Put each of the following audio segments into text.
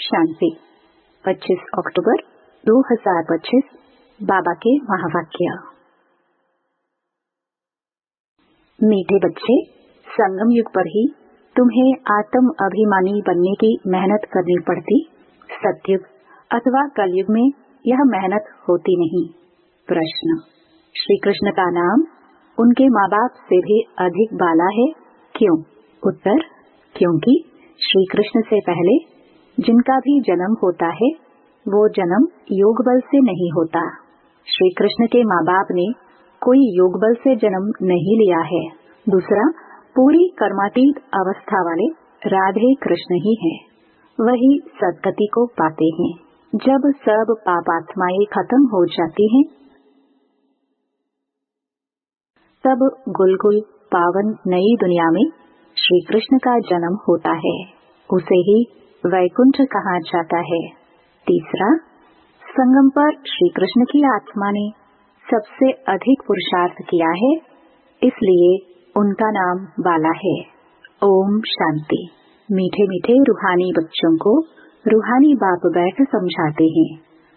शांति। 25 अक्टूबर 2025 बाबा के महावाक्य। मीठे बच्चे, संगम युग पर ही तुम्हें आत्म अभिमानी बनने की मेहनत करनी पड़ती। सतयुग अथवा कलयुग में यह मेहनत होती नहीं। प्रश्न: श्री कृष्ण का नाम उनके माँ बाप से भी अधिक बाला है, क्यों? उत्तर: क्योंकि श्री कृष्ण से पहले जिनका भी जन्म होता है वो जन्म योग बल से नहीं होता। श्री कृष्ण के माँ बाप ने कोई योग बल से जन्म नहीं लिया है। दूसरा, पूरी कर्मातीत अवस्था वाले राधे कृष्ण ही हैं। वही सद्गति को पाते हैं। जब सब पापात्माएं खत्म हो जाती हैं, तब गुलगुल पावन नई दुनिया में श्री कृष्ण का जन्म होता है। उसे ही वैकुंठ कहा जाता है। तीसरा, संगम पर श्री कृष्ण की आत्मा ने सबसे अधिक पुरुषार्थ किया है, इसलिए उनका नाम बाला है। ओम शांति। मीठे मीठे रूहानी बच्चों को रूहानी बाप बैठ समझाते हैं।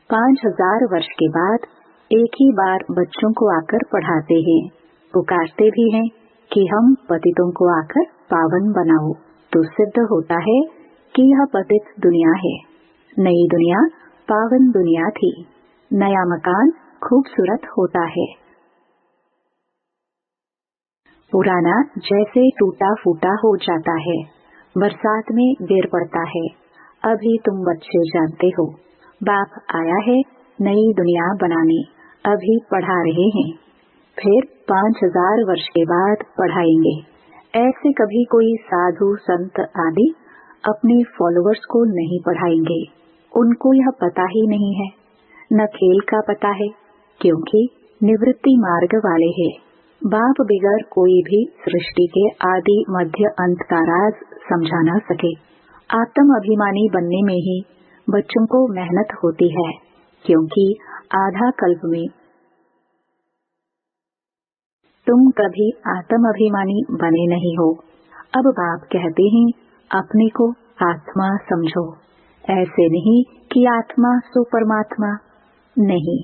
5000 वर्ष के बाद एक ही बार बच्चों को आकर पढ़ाते हैं। पुकारते भी हैं कि हम पतितों को आकर पावन बनाओ, तो सिद्ध होता है कि यह पतित दुनिया है। नई दुनिया पावन दुनिया थी। नया मकान खूबसूरत होता है। पुराना जैसे टूटा फूटा हो जाता है, बरसात में गिर पड़ता है। अभी तुम बच्चे जानते हो, बाप आया है नई दुनिया बनाने, अभी पढ़ा रहे हैं। फिर 5000 वर्ष के बाद पढ़ाएंगे। ऐसे कभी कोई साधु संत आदि अपने फॉलोअर्स को नहीं पढ़ाएंगे। उनको यह पता ही नहीं है, न खेल का पता है, क्योंकि निवृत्ति मार्ग वाले हैं। बाप बिगर कोई भी सृष्टि के आदि मध्य अंत का राज समझा न सके। आत्म अभिमानी बनने में ही बच्चों को मेहनत होती है, क्योंकि आधा कल्प में तुम कभी आत्म अभिमानी बने नहीं हो। अब बाप कहते हैं अपने को आत्मा समझो। ऐसे नहीं कि आत्मा सो परमात्मा, नहीं,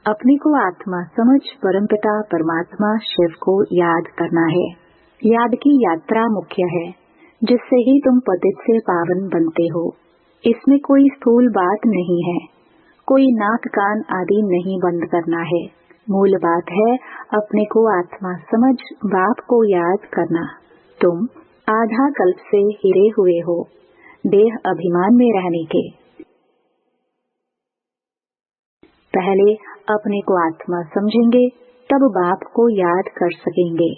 अपने को आत्मा समझ परमपिता परमात्मा शिव को याद करना है। याद की यात्रा मुख्य है, जिससे ही तुम पतित से पावन बनते हो। इसमें कोई स्थूल बात नहीं है, कोई नाक कान आदि नहीं बंद करना है। मूल बात है अपने को आत्मा समझ बाप को याद करना। तुम आधा कल्प से हिरे हुए हो देह अभिमान में रहने के। पहले अपने को आत्मा समझेंगे, तब बाप को याद कर सकेंगे।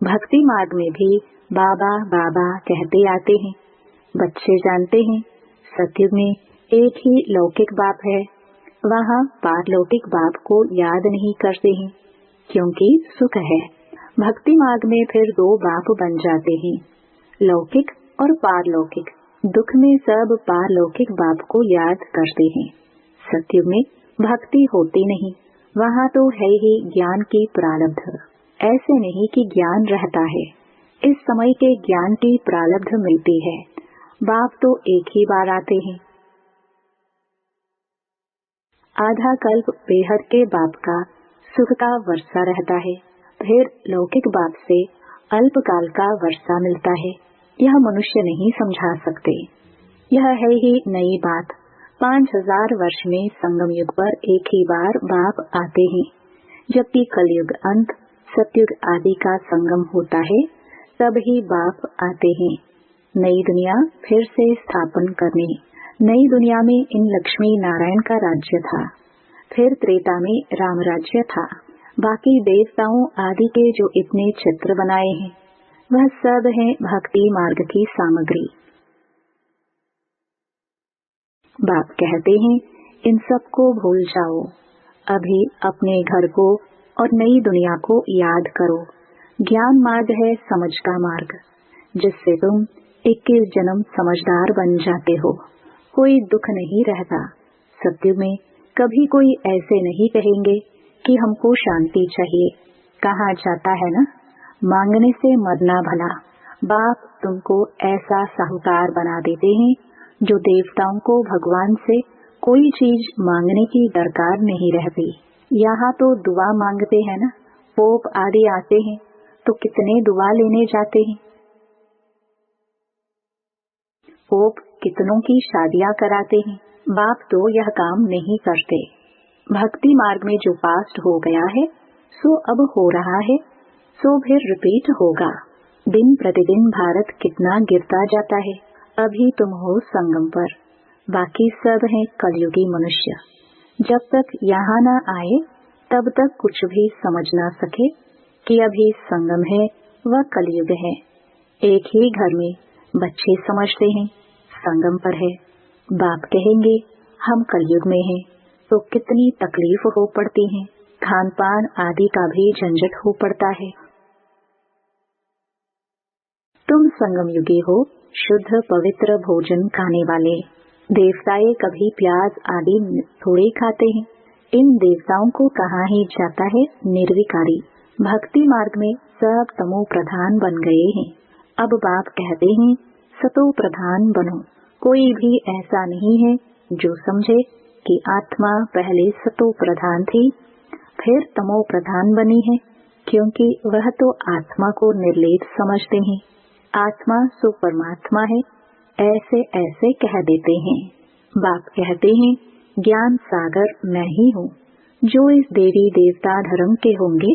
भक्ति मार्ग में भी बाबा बाबा कहते आते हैं। बच्चे जानते हैं सतयुग में एक ही लौकिक बाप है, वहाँ पारलौकिक बाप को याद नहीं करते हैं, क्योंकि सुख है। भक्ति मार्ग में फिर 2 बाप बन जाते हैं, लौकिक और पारलौकिक। दुख में सब पारलौकिक बाप को याद करते हैं। सतयुग में भक्ति होती नहीं, वहाँ तो है ही ज्ञान की प्रारब्ध। ऐसे नहीं कि ज्ञान रहता है, इस समय के ज्ञान की प्रारब्ध मिलती है। बाप तो एक ही बार आते हैं। आधा कल्प बेहद के बाप का सुख का वर्षा रहता है, फिर लौकिक बाप से अल्पकाल का वर्षा मिलता है। यह मनुष्य नहीं समझा सकते। यह है ही नई बात। 5000 वर्ष में संगम युग पर एक ही बार बाप आते हैं, जबकि कलयुग अंत सतयुग आदि का संगम होता है, तब ही बाप आते हैं नई दुनिया फिर से स्थापन करने। नई दुनिया में इन लक्ष्मी नारायण का राज्य था, फिर त्रेता में राम राज्य था। बाकी देवताओं आदि के जो इतने चित्र बनाए हैं, वह सब है भक्ति मार्ग की सामग्री। बाप कहते हैं इन सब को भूल जाओ, अभी अपने घर को और नई दुनिया को याद करो। ज्ञान मार्ग है समझ का मार्ग, जिससे तुम 21 जन्म समझदार बन जाते हो। कोई दुख नहीं रहता। सत्युग में कभी कोई ऐसे नहीं कहेंगे कि हमको शांति चाहिए। कहा जाता है ना, मांगने से मरना भला। बाप तुमको ऐसा साहूकार बना देते हैं, जो देवताओं को भगवान से कोई चीज मांगने की दरकार नहीं रहती। यहाँ तो दुआ मांगते हैं ना, पोप आदि आते हैं तो कितने दुआ लेने जाते हैं। पोप कितनों की शादियां कराते हैं। बाप तो यह काम नहीं करते। भक्ति मार्ग में जो पास्ट हो गया है सो अब हो रहा है, सो फिर रिपीट होगा। दिन प्रतिदिन भारत कितना गिरता जाता है। अभी तुम हो संगम पर, बाकी सब हैं कलयुगी मनुष्य। जब तक यहाँ न आए तब तक कुछ भी समझ ना सके कि अभी संगम है व कलयुग है। एक ही घर में बच्चे समझते हैं संगम पर है, बाप कहेंगे हम कलयुग में हैं, तो कितनी तकलीफ हो पड़ती है। खान पान आदि का भी झंझट हो पड़ता है। तुम संगम युगी हो, शुद्ध पवित्र भोजन खाने वाले। देवताएं कभी प्याज आदि थोड़े खाते हैं। इन देवताओं को कहा ही जाता है निर्विकारी। भक्ति मार्ग में सब तमो प्रधान बन गए हैं। अब बाप कहते हैं सतो प्रधान बनो। कोई भी ऐसा नहीं है जो समझे कि आत्मा पहले सतो प्रधान थी फिर तमो प्रधान बनी है, क्योंकि वह तो आत्मा को निर्लेप समझते हैं। आत्मा सो परमात्मा है, ऐसे ऐसे कह देते हैं। बाप कहते हैं ज्ञान सागर मैं ही हूँ। जो इस देवी देवता धर्म के होंगे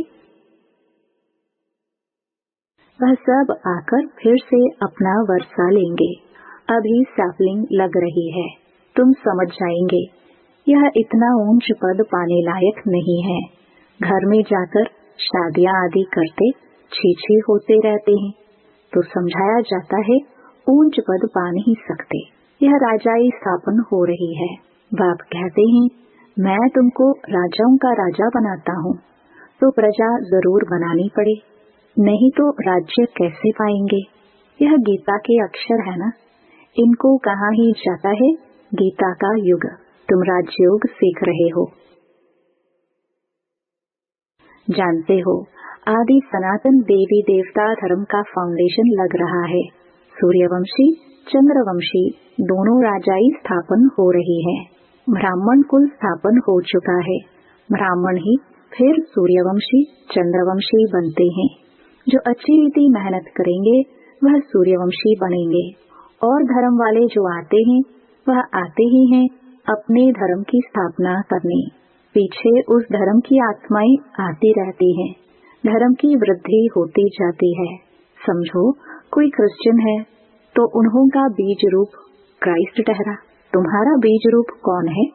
वह सब आकर फिर से अपना वर्षा लेंगे। अभी सैपलिंग लग रही है, तुम समझ जाएंगे यह इतना ऊंच पद पाने लायक नहीं है। घर में जाकर शादियां आदि करते छीछी होते रहते हैं तो समझाया जाता है ऊंच पद पा नहीं सकते, यह राजाई स्थापन हो रही है। बाप कहते हैं मैं तुमको राजाओं का राजा बनाता हूँ, तो प्रजा जरूर बनानी पड़े, नहीं तो राज्य कैसे पाएंगे। यह गीता के अक्षर है ना, इनको कहा ही जाता है गीता का युग। तुम राजयोग सीख रहे हो। जानते हो आदि सनातन देवी देवता धर्म का फाउंडेशन लग रहा है। सूर्यवंशी चंद्रवंशी दोनों राजाई स्थापन हो रही है। ब्राह्मण कुल स्थापन हो चुका है। ब्राह्मण ही फिर सूर्यवंशी चंद्रवंशी बनते हैं। जो अच्छी रीति मेहनत करेंगे वह सूर्यवंशी बनेंगे, और धर्म वाले जो आते हैं वह आते ही हैं अपने धर्म की स्थापना करने। पीछे उस धर्म की आत्माएं आती रहती हैं, धर्म की वृद्धि होती जाती है। समझो कोई क्रिश्चियन है तो उन्हों का बीज रूप क्राइस्ट ठहरा, तुम्हारा बीज रूप कौन है?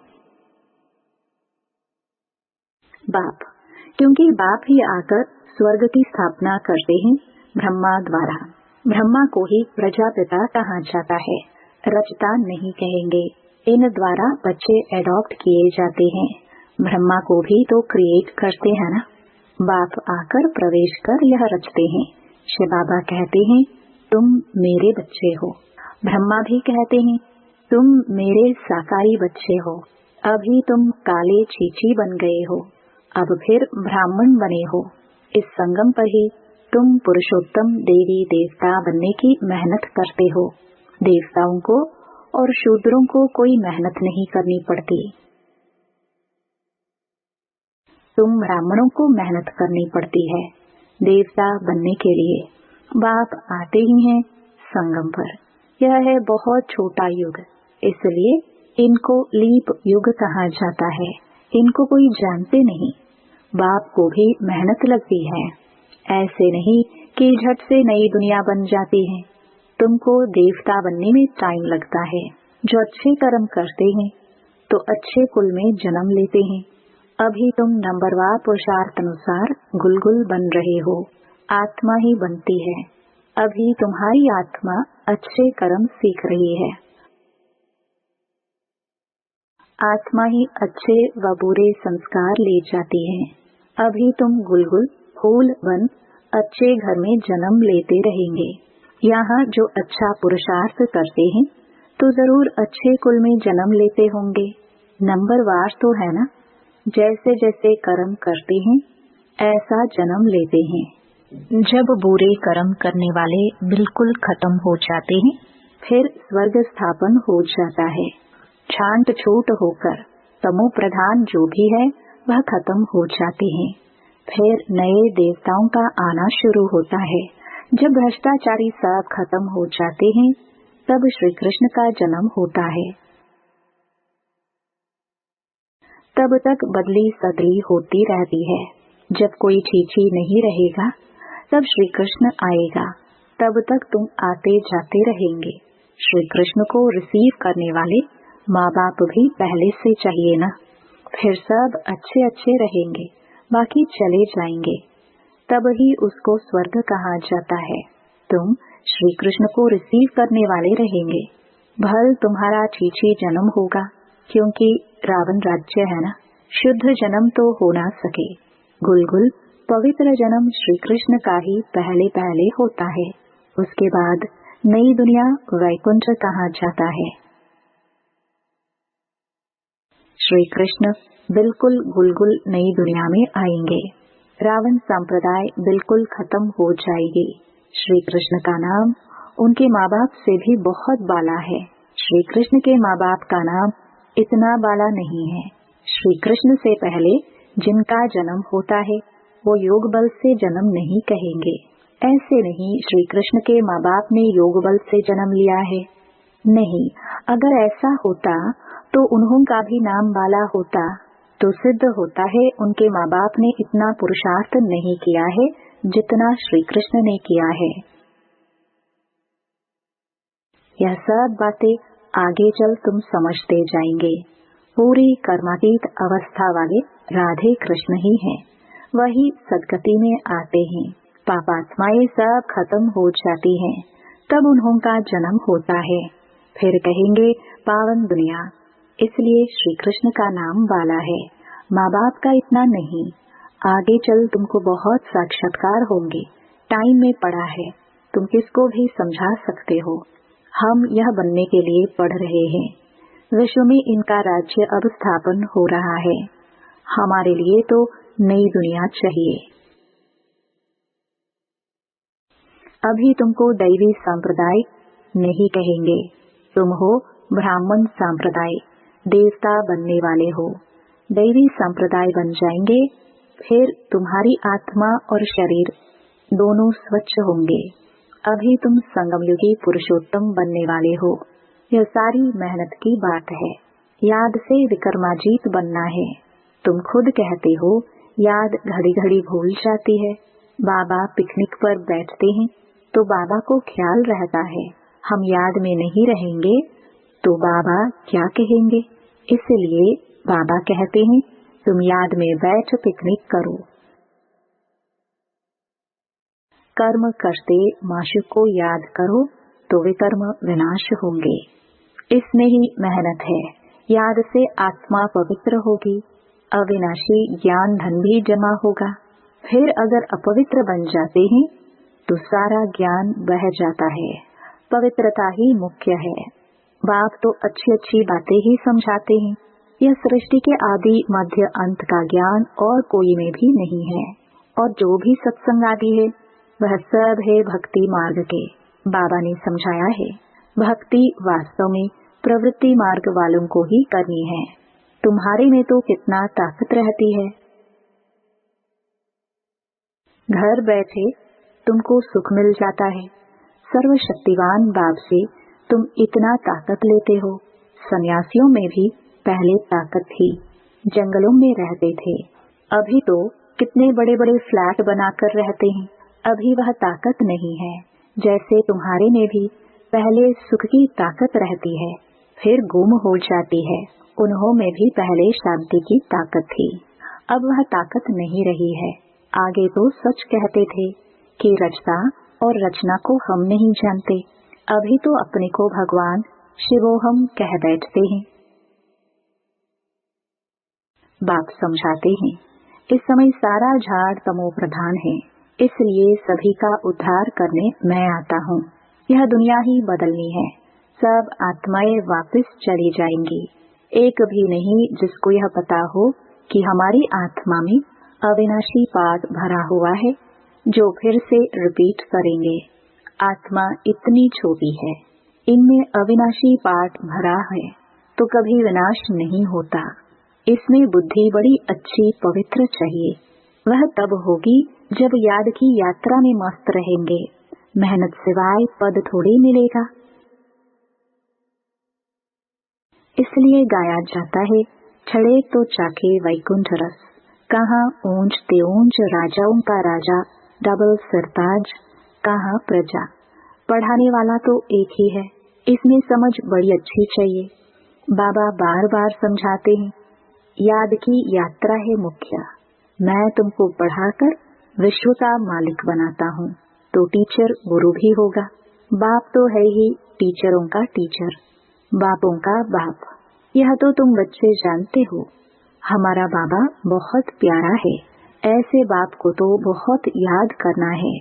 बाप, क्योंकि बाप ही आकर स्वर्ग की स्थापना करते हैं ब्रह्मा द्वारा। ब्रह्मा को ही प्रजापिता कहा जाता है, रचता नहीं कहेंगे। इन द्वारा बच्चे एडॉप्ट किए जाते हैं। ब्रह्मा को भी तो क्रिएट करते हैं ना। बाप आकर प्रवेश कर यह रचते हैं। शिव बाबा कहते हैं तुम मेरे बच्चे हो। ब्रह्मा भी कहते हैं तुम मेरे साकारी बच्चे हो। अभी तुम काले चीची बन गए हो, अब फिर ब्राह्मण बने हो। इस संगम पर ही तुम पुरुषोत्तम देवी देवता बनने की मेहनत करते हो। देवताओं को और शूद्रों को कोई मेहनत नहीं करनी पड़ती। तुम ब्राह्मणों को मेहनत करनी पड़ती है देवता बनने के लिए। बाप आते ही हैं संगम पर। यह है बहुत छोटा युग, इसलिए इनको लीप युग कहा जाता है। इनको कोई जानते नहीं। बाप को भी मेहनत लगती है, ऐसे नहीं कि झट से नई दुनिया बन जाती है। तुमको देवता बनने में टाइम लगता है। जो अच्छे कर्म करते हैं तो अच्छे कुल में जन्म लेते हैं। अभी तुम नंबरवार पुरुषार्थ अनुसार गुलगुल बन रहे हो। आत्मा ही बनती है। अभी तुम्हारी आत्मा अच्छे कर्म सीख रही है। आत्मा ही अच्छे व बुरे संस्कार ले जाती है। अभी तुम गुलगुल फूल बन अच्छे घर में जन्म लेते रहेंगे। यहाँ जो अच्छा पुरुषार्थ करते हैं तो जरूर अच्छे कुल में जन्म लेते होंगे। नंबरवार तो है ना, जैसे जैसे कर्म करते हैं ऐसा जन्म लेते हैं। जब बुरे कर्म करने वाले बिल्कुल खत्म हो जाते हैं फिर स्वर्ग स्थापन हो जाता है। छांट छूट होकर तमो प्रधान जो भी है वह खत्म हो जाते हैं। फिर नए देवताओं का आना शुरू होता है। जब भ्रष्टाचारी सब खत्म हो जाते हैं तब श्री कृष्ण का जन्म होता है। तब तक बदली सदली होती रहती है। जब कोई छीछी नहीं रहेगा तब श्री कृष्ण आएगा। तब तक तुम आते जाते रहेंगे। श्री कृष्ण को रिसीव करने वाले माँ बाप भी पहले से चाहिए ना। फिर सब अच्छे अच्छे रहेंगे, बाकी चले जाएंगे। तब ही उसको स्वर्ग कहा जाता है। तुम श्री कृष्ण को रिसीव करने वाले रहेंगे। भल तुम्हारा छीछी जन्म होगा, क्योंकि रावण राज्य है ना। शुद्ध जन्म तो हो ना सके। गुलगुल पवित्र जन्म श्री कृष्ण का ही पहले पहले होता है। उसके बाद नई दुनिया वैकुंठ कहा जाता है। श्री कृष्ण बिल्कुल गुलगुल नई दुनिया में आएंगे। रावण संप्रदाय बिल्कुल खत्म हो जाएगी। श्री कृष्ण का नाम उनके माँ बाप से भी बहुत बाला है। श्री कृष्ण के माँ बाप का नाम इतना बाला नहीं है। श्री कृष्ण से पहले जिनका जन्म होता है वो योग बल से जन्म नहीं कहेंगे। ऐसे नहीं श्री कृष्ण के माँ बाप ने योग बल से जन्म लिया है, नहीं। अगर ऐसा होता तो उन्हों का भी नाम बाला होता। तो सिद्ध होता है उनके माँ बाप ने इतना पुरुषार्थ नहीं किया है जितना श्री कृष्ण ने किया है। यह सब बातें आगे चल तुम समझते जाएंगे। पूरी कर्मातीत अवस्था वाले राधे कृष्ण ही हैं। वही सदगति में आते हैं। पापात्माएं सब खत्म हो जाती हैं, तब उन्हों का जन्म होता है। फिर कहेंगे पावन दुनिया। इसलिए श्री कृष्ण का नाम बाला है, माँ बाप का इतना नहीं। आगे चल तुमको बहुत साक्षात्कार होंगे। टाइम में पड़ा है, तुम किसको भी समझा सकते हो। हम यह बनने के लिए पढ़ रहे हैं। विश्व में इनका राज्य अब स्थापन हो रहा है। हमारे लिए तो नई दुनिया चाहिए। अभी तुमको दैवी संप्रदाय नहीं कहेंगे। तुम हो ब्राह्मण संप्रदाय, देवता बनने वाले हो। दैवी संप्रदाय बन जाएंगे, फिर तुम्हारी आत्मा और शरीर दोनों स्वच्छ होंगे। अभी तुम संगमयुगी पुरुषोत्तम बनने वाले हो। यह सारी मेहनत की बात है। याद से विक्रमाजीत बनना है। तुम खुद कहते हो याद घड़ी घड़ी भूल जाती है। बाबा पिकनिक पर बैठते हैं तो बाबा को ख्याल रहता है हम याद में नहीं रहेंगे तो बाबा क्या कहेंगे। इसलिए बाबा कहते हैं तुम याद में बैठ पिकनिक करो। कर्म करते माशुक को याद करो तो वे कर्म विनाश होंगे। इसमें ही मेहनत है। याद से आत्मा पवित्र होगी, अविनाशी ज्ञान धन भी जमा होगा। फिर अगर अपवित्र बन जाते हैं तो सारा ज्ञान बह जाता है। पवित्रता ही मुख्य है। बाप तो अच्छी अच्छी बातें ही समझाते हैं। यह सृष्टि के आदि मध्य अंत का ज्ञान और कोई में भी नहीं है। और जो भी सत्संग आदि है वह सब है भक्ति मार्ग के। बाबा ने समझाया है भक्ति वास्तव में प्रवृत्ति मार्ग वालों को ही करनी है। तुम्हारे में तो कितना ताकत रहती है। घर बैठे तुमको सुख मिल जाता है। सर्वशक्तिवान बाप से तुम इतना ताकत लेते हो। सन्यासियों में भी पहले ताकत थी, जंगलों में रहते थे। अभी तो कितने बड़े बड़े फ्लैट बनाकर रहते हैं। अभी वह ताकत नहीं है। जैसे तुम्हारे में भी पहले सुख की ताकत रहती है, फिर गुम हो जाती है। उन्हों में भी पहले शांति की ताकत थी, अब वह ताकत नहीं रही है। आगे तो सच कहते थे कि रचना और रचना को हम नहीं जानते। अभी तो अपने को भगवान शिवोहम कह बैठते हैं। बाप समझाते हैं इस समय सारा झाड़ तमो प्रधान है, इसलिए सभी का उद्धार करने मैं आता हूँ। यह दुनिया ही बदलनी है। सब आत्माएं वापस चली जाएंगी। एक भी नहीं जिसको यह पता हो कि हमारी आत्मा में अविनाशी पाठ भरा हुआ है, जो फिर से रिपीट करेंगे। आत्मा इतनी छोटी है, इनमें अविनाशी पाठ भरा है तो कभी विनाश नहीं होता। इसमें बुद्धि बड़ी अच्छी पवित्र चाहिए। वह तब होगी जब याद की यात्रा में मस्त रहेंगे। मेहनत सिवाय पद थोड़ी मिलेगा। इसलिए गाया जाता है, छड़े तो चाखे वैकुंठ रस। कहाँ ऊंच ते ऊंच राजाओं का राजा, डबल सरताज, कहाँ प्रजा। पढ़ाने वाला तो एक ही है, इसमें समझ बड़ी अच्छी चाहिए। बाबा बार बार समझाते हैं, याद की यात्रा है मुख्य। मैं तुमको पढ़ाकर विश्व का मालिक बनाता हूँ, तो टीचर गुरु भी होगा। बाप तो है ही टीचरों का टीचर, बापों का बाप। यह तो तुम बच्चे जानते हो। हमारा बाबा बहुत प्यारा है। ऐसे बाप को तो बहुत याद करना है,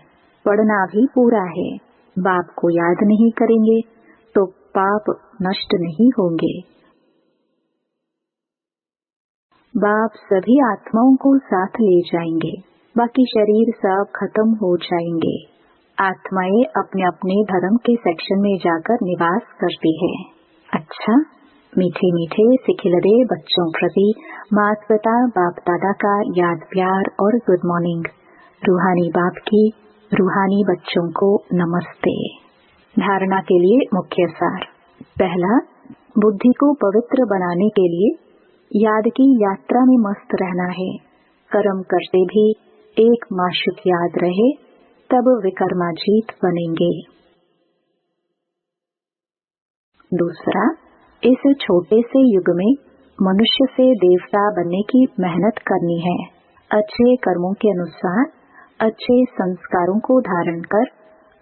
पढ़ना भी पूरा है। बाप को याद नहीं करेंगे तो पाप नष्ट नहीं होंगे। बाप सभी आत्माओं को साथ ले जाएंगे, बाकी शरीर सब खत्म हो जाएंगे। आत्माएं अपने अपने धर्म के सेक्शन में जाकर निवास करती है। अच्छा, मीठे मीठे सिखिलरे बच्चों प्रति माता पिता बाप दादा का याद प्यार और गुड मॉर्निंग। रूहानी बाप की रूहानी बच्चों को नमस्ते। धारणा के लिए मुख्य सार। पहला, बुद्धि को पवित्र बनाने के लिए याद की यात्रा में मस्त रहना है। कर्म करते भी एक माशुक याद रहे, तब विकर्माजीत बनेंगे। दूसरा, इस छोटे से युग में मनुष्य से देवता बनने की मेहनत करनी है। अच्छे कर्मों के अनुसार अच्छे संस्कारों को धारण कर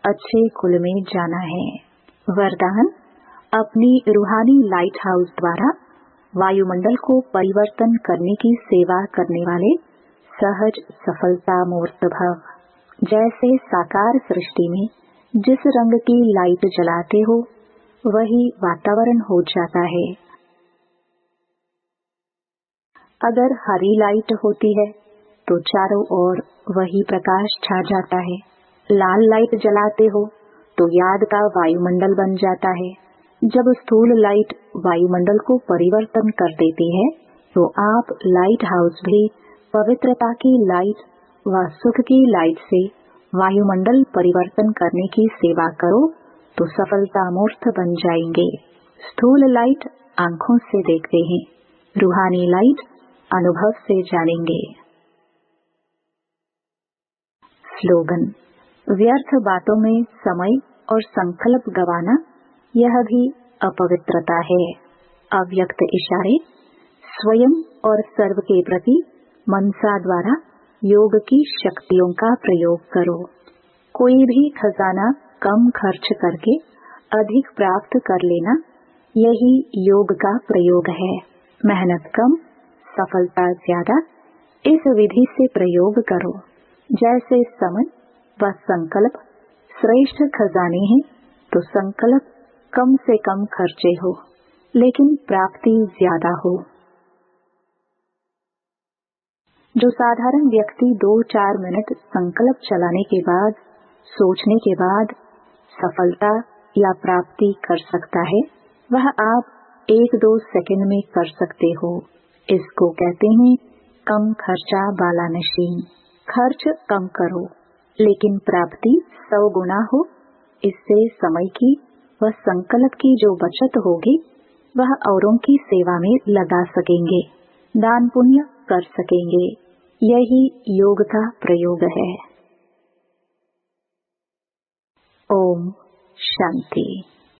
अच्छे कुल में जाना है। वरदान, अपनी रूहानी लाइट हाउस द्वारा वायुमंडल को परिवर्तन करने की सेवा करने वाले सहज सफलता मूर्त भव। जैसे साकार सृष्टि में जिस रंग की लाइट जलाते हो वही वातावरण हो जाता है। अगर हरी लाइट होती है तो चारों ओर वही प्रकाश छा जाता है। लाल लाइट जलाते हो तो याद का वायुमंडल बन जाता है। जब स्थूल लाइट वायुमंडल को परिवर्तन कर देती है तो आप लाइट हाउस भी पवित्रता की लाइट व सुख की लाइट से वायुमंडल परिवर्तन करने की सेवा करो तो सफलता मूर्त बन जाएंगे। स्थूल लाइट आंखों से देखते हैं, रूहानी लाइट अनुभव से जानेंगे। स्लोगन, व्यर्थ बातों में समय और संकल्प गवाना यह भी अपवित्रता है। अव्यक्त इशारे, स्वयं और सर्व के प्रति मनसा द्वारा योग की शक्तियों का प्रयोग करो। कोई भी खजाना कम खर्च करके अधिक प्राप्त कर लेना, यही योग का प्रयोग है। मेहनत कम, सफलता ज्यादा, इस विधि से प्रयोग करो। जैसे समय व संकल्प श्रेष्ठ खजाने हैं, तो संकल्प कम से कम खर्चे हो लेकिन प्राप्ति ज्यादा हो। जो साधारण व्यक्ति 2-4 मिनट संकल्प चलाने के बाद, सोचने के बाद सफलता या प्राप्ति कर सकता है, वह आप 1-2 सेकंड में कर सकते हो। इसको कहते हैं कम खर्चा वाला मशीन। खर्च कम करो लेकिन प्राप्ति 100 गुना हो। इससे समय की व संकल्प की जो बचत होगी वह औरों की सेवा में लगा सकेंगे, दान पुण्य कर सकेंगे। यही योग का प्रयोग है। ओम शांति।